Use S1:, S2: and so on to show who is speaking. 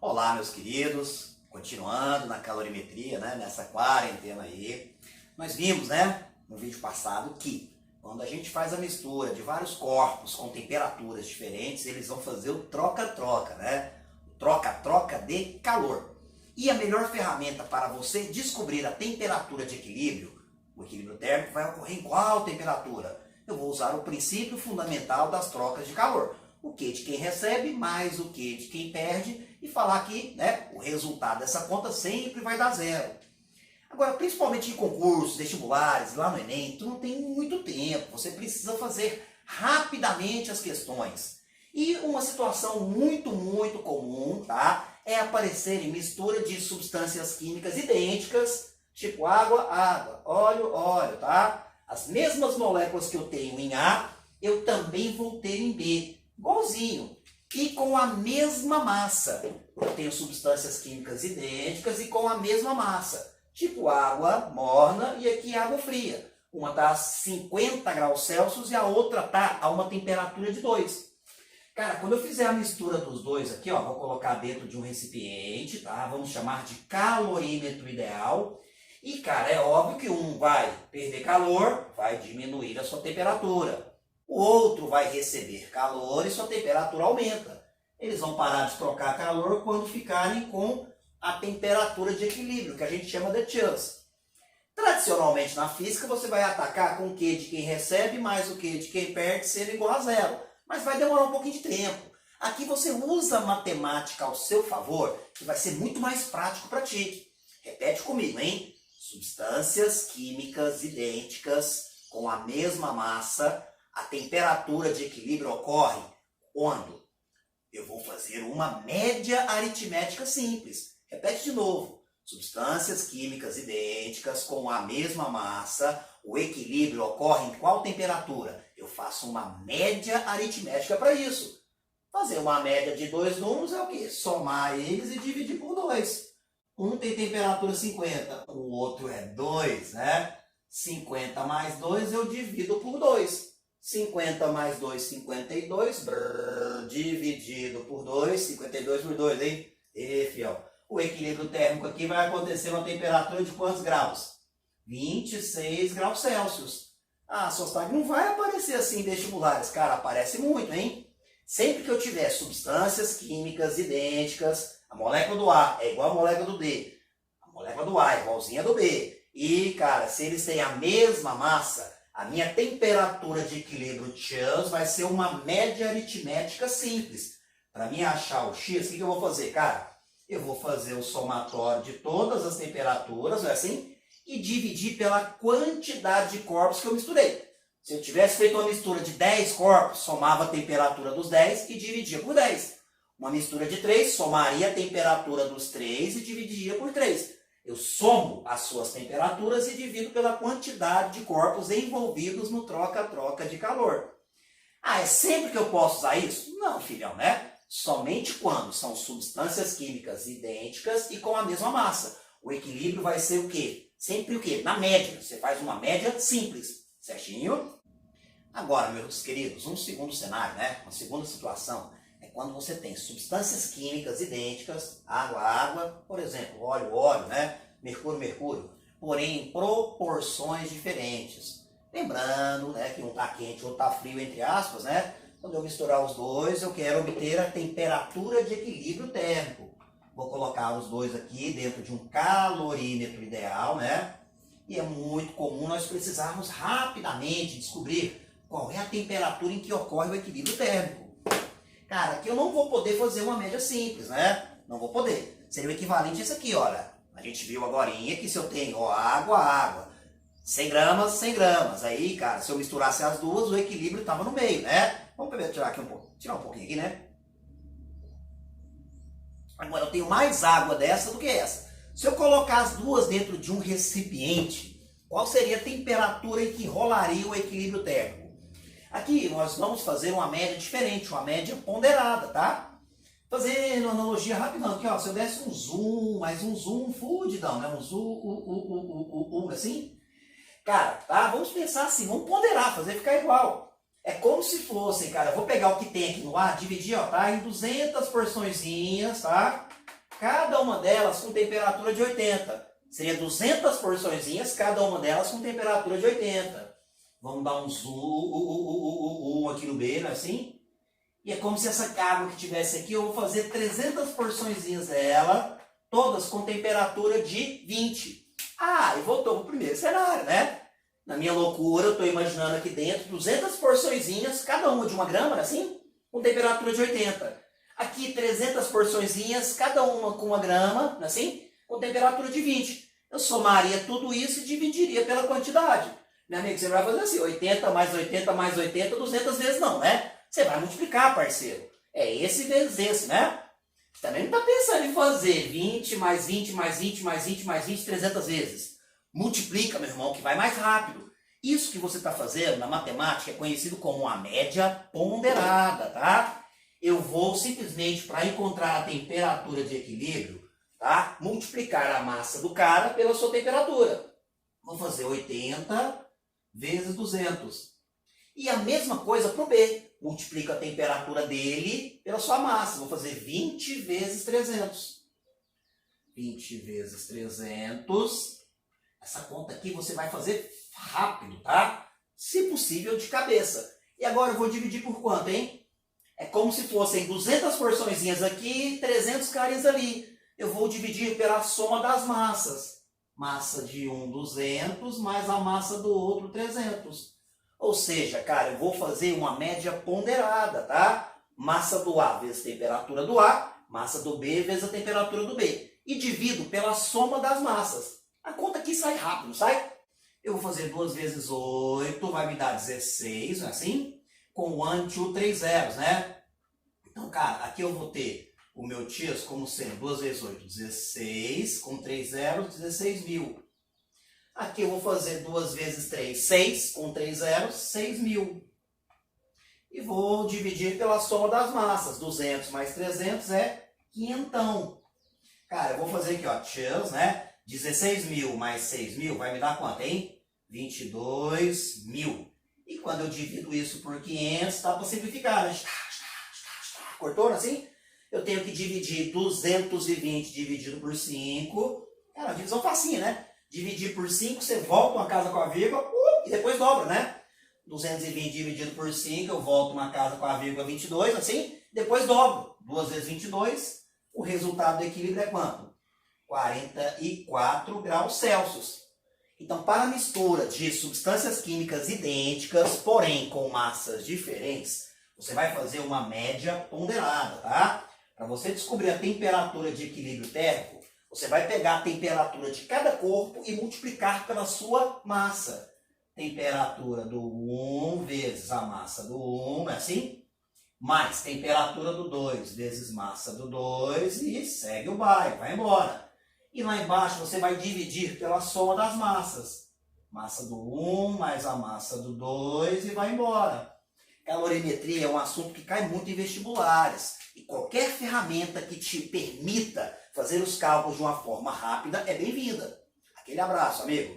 S1: Olá, meus queridos, continuando na calorimetria, né, nessa quarentena aí, nós vimos, né, no vídeo passado que quando a gente faz a mistura de vários corpos com temperaturas diferentes, eles vão fazer o troca-troca, né, o troca-troca de calor. E a melhor ferramenta para você descobrir a temperatura de equilíbrio, o equilíbrio térmico vai ocorrer em qual temperatura? Eu vou usar o princípio fundamental das trocas de calor. O Q de quem recebe mais o Q de quem perde e falar que, né, o resultado dessa conta sempre vai dar zero. Agora, principalmente em concursos, vestibulares, lá no Enem, tu não tem muito tempo, você precisa fazer rapidamente as questões. E uma situação muito comum, tá, é aparecer em mistura de substâncias químicas idênticas, tipo água, água, óleo, óleo, tá? As mesmas moléculas que eu tenho em A, eu também vou ter em B. Igualzinho. E com a mesma massa. Eu tenho substâncias químicas idênticas e com a mesma massa. Tipo água morna e aqui água fria. Uma está a 50 graus Celsius e a outra está a uma temperatura de 2. Cara, quando eu fizer a mistura dos dois aqui, ó, vou colocar dentro de um recipiente, tá? Vamos chamar de calorímetro ideal. E, cara, é óbvio que um vai perder calor, vai diminuir a sua temperatura. O outro vai receber calor e sua temperatura aumenta. Eles vão parar de trocar calor quando ficarem com a temperatura de equilíbrio, que a gente chama de chance. Tradicionalmente na física você vai atacar com o Q de quem recebe mais o Q de quem perde sendo igual a zero. Mas vai demorar um pouquinho de tempo. Aqui você usa a matemática ao seu favor, que vai ser muito mais prático para ti. Repete comigo, hein? Substâncias químicas idênticas com a mesma massa. A temperatura de equilíbrio ocorre quando eu vou fazer uma média aritmética simples. Repete de novo. Substâncias químicas idênticas com a mesma massa. O equilíbrio ocorre em qual temperatura? Eu faço uma média aritmética para isso. Fazer uma média de dois números é o quê? Somar eles e dividir por 2. Um tem temperatura 50, o outro é 2, né? 50 mais 2 eu divido por 2. 50 mais 2, 52, dividido por 2, 52 por 2, hein? E, fiel. O equilíbrio térmico aqui vai acontecer uma temperatura de quantos graus? 26 graus Celsius. Ah, Sostag, não vai aparecer assim em vestibulares. Cara, aparece muito, hein? Sempre que eu tiver substâncias químicas idênticas, a molécula do A é igual a molécula do D, a molécula do A é igualzinha a do B. E, cara, se eles têm a mesma massa, a minha temperatura de equilíbrio chance vai ser uma média aritmética simples. Para mim achar o X, o que eu vou fazer, cara? Eu vou fazer o somatório de todas as temperaturas, não é assim? E dividir pela quantidade de corpos que eu misturei. Se eu tivesse feito uma mistura de 10 corpos, somava a temperatura dos 10 e dividia por 10. Uma mistura de 3, somaria a temperatura dos 3 e dividiria por 3. Eu somo as suas temperaturas e divido pela quantidade de corpos envolvidos no troca-troca de calor. Ah, é sempre que eu posso usar isso? Não, filhão, né? Somente quando são substâncias químicas idênticas e com a mesma massa. O equilíbrio vai ser o quê? Sempre o quê? Na média. Você faz uma média simples, certinho? Agora, meus queridos, um segundo cenário, né? Uma segunda situação é quando você tem substâncias químicas idênticas, água, água, por exemplo, óleo, óleo, né? Mercúrio, mercúrio, porém em proporções diferentes. Lembrando, né, que um está quente, o outro está frio, entre aspas, né? Quando eu misturar os dois, eu quero obter a temperatura de equilíbrio térmico. Vou colocar os dois aqui dentro de um calorímetro ideal, né? E é muito comum nós precisarmos rapidamente descobrir qual é a temperatura em que ocorre o equilíbrio térmico. Cara, aqui eu não vou poder fazer uma média simples, né? Não vou poder. Seria o equivalente a isso aqui, olha. A gente viu agorinha que se eu tenho ó, água, água, 100 gramas, 100 gramas. Aí, cara, se eu misturasse as duas, o equilíbrio estava no meio, né? Vamos primeiro tirar aqui um pouco, tirar um pouquinho aqui, né? Agora eu tenho mais água dessa do que essa. Se eu colocar as duas dentro de um recipiente, qual seria a temperatura em que rolaria o equilíbrio térmico? Aqui nós vamos fazer uma média diferente, uma média ponderada, tá? Fazendo uma analogia rapidão aqui, ó. Se eu desse um zoom, mais um zoom fudidão, né? Um zoom, assim. Cara, tá? Vamos pensar assim, vamos ponderar, fazer ficar igual. É como se fossem, cara, eu vou pegar o que tem aqui no ar, dividir, ó, tá? Em 200 porçõezinhas, tá? cada uma delas com temperatura de 80. Seria 200 porçõezinhas, cada uma delas com temperatura de 80. Vamos dar um zoom aqui no B, não é assim? E é como se essa água que tivesse aqui, eu vou fazer 300 porçõezinhas dela, todas com temperatura de 20. Ah, e voltou para o primeiro cenário, né? Na minha loucura, eu estou imaginando aqui dentro 200 porçõezinhas, cada uma de 1 grama, assim, com temperatura de 80. Aqui 300 porçõezinhas, cada uma com 1 grama, assim, com temperatura de 20. Eu somaria tudo isso e dividiria pela quantidade. Meu amigo, você vai fazer assim, 80 mais 80 mais 80, 200 vezes não, né? Você vai multiplicar, parceiro. É esse vezes esse, né? Você também não está pensando em fazer 20 mais 20 mais 20 mais 20 mais 20, 300 vezes. Multiplica, meu irmão, que vai mais rápido. Isso que você está fazendo na matemática é conhecido como a média ponderada, tá? Eu vou simplesmente, para encontrar a temperatura de equilíbrio, tá? Multiplicar a massa do cara pela sua temperatura. Vou fazer 80 vezes 200. E a mesma coisa para o B. Multiplico a temperatura dele pela sua massa. Vou fazer 20 vezes 300. 20 vezes 300. Essa conta aqui você vai fazer rápido, tá? Se possível, de cabeça. E agora eu vou dividir por quanto, hein? É como se fossem 200 porçõezinhas aqui e 300 carinhas ali. Eu vou dividir pela soma das massas. Massa de um 200 mais a massa do outro 300. Ou seja, cara, eu vou fazer uma média ponderada, tá? Massa do A vezes temperatura do A, massa do B vezes a temperatura do B. E divido pela soma das massas. A conta aqui sai rápido, sai? Eu vou fazer 2 vezes 8, vai me dar 16, não é assim? Com 1, 2, 3 zeros, né? Então, cara, aqui eu vou ter o meu tias como sendo 2 vezes 8, 16, com 3 zeros, 16 mil. Aqui eu vou fazer 2 vezes 3, 6, com 3 zeros, 6 mil. E vou dividir pela soma das massas. 200 mais 300 é 500. Cara, eu vou fazer aqui, ó, tias, né? 16 mil mais 6 mil vai me dar quanto, hein? 22 mil. E quando eu divido isso por 500, dá para simplificar, né? Cortou, assim? Eu tenho que dividir 220 dividido por 5. Cara, uma divisão facinha, né? Dividir por 5, você volta uma casa com a vírgula e depois dobra, né? 220 dividido por 5, eu volto uma casa com a vírgula 22, assim, depois dobro. 2 vezes 22, o resultado do equilíbrio é quanto? 44 graus Celsius. Então, para a mistura de substâncias químicas idênticas, porém com massas diferentes, você vai fazer uma média ponderada, tá? Para você descobrir a temperatura de equilíbrio térmico, você vai pegar a temperatura de cada corpo e multiplicar pela sua massa. Temperatura do 1 vezes a massa do 1, é assim? Mais temperatura do 2 vezes massa do 2 e segue o baile, vai embora. E lá embaixo você vai dividir pela soma das massas. Massa do 1 mais a massa do 2 e vai embora. Calorimetria é um assunto que cai muito em vestibulares. E qualquer ferramenta que te permita fazer os cálculos de uma forma rápida é bem-vinda. Aquele abraço, amigo.